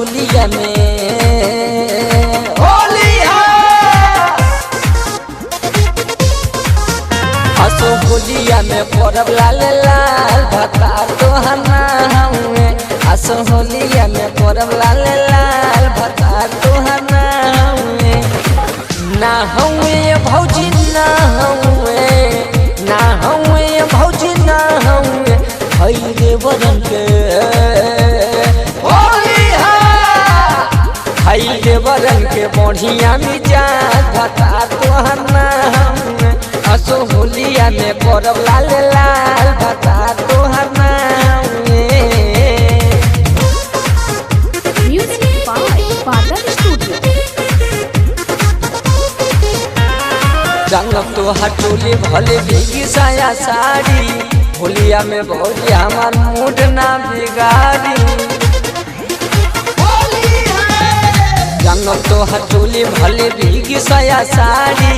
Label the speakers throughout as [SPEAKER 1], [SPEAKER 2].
[SPEAKER 1] होलिया में होली असो होलिया में परब लाल लाल भतार तोहर ना हुए असो होलिया में परब लाल लाल भतार तोहर ना हुए भौजी ना हुए भौजी ना हुए हई रे बरन के हई रे बरन के बढ़िया मिजाज भतार तोहर ना हुए असो होलिया में परब लाल लाल भतार तोहर ना हुए।
[SPEAKER 2] Music by Badal studio.
[SPEAKER 1] रंगब तो हटोली भले भीगी साया साड़ी होलिया में भौजी हमार मूड ना बिगाड़ी रंगब तो हटोली भले भीगी साया साड़ी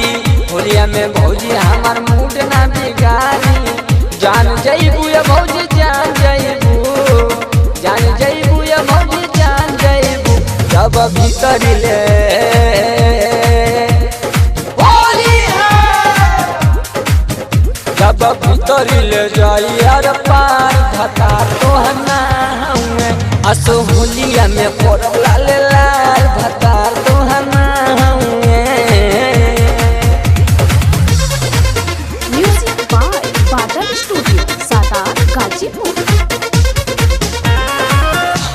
[SPEAKER 1] होलिया में भौजी हमार मूड ना बिगाड़ी जान जइबू या भौजी जान जइबू या भौजी जान जइबू जब भीतर ले जब भीतर ले जाई यार पार भतार तोहर ना हुए असो होलिया में परब लाल लाल भतार तोहर ना हुए।
[SPEAKER 2] Music by Badal studio Sadat Ghazipur.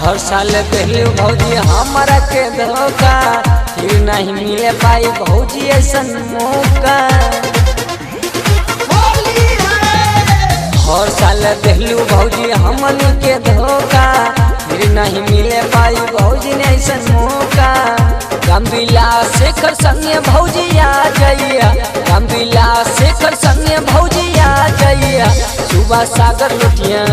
[SPEAKER 1] हर साल पहले भौजी हमारा के धोखा फिर नहीं मिले पाई भौजी ऐसन मौका हर साल पहलू भौजी हमन के धोखा फिर नहीं मिले पाई भौजी ने ऐसन मौका गंबिला शेखर संगे भौजी आ जाइया गंबिला शेखर संगे भौजी आ जाइया सुबह सागर लुटिया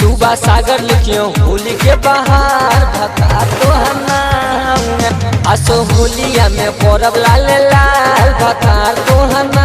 [SPEAKER 1] सुबह सागर लिखियो होली के बाहर भतार तोहर ना हुए असो होलिया में परब लाल लाल भतार तोहर ना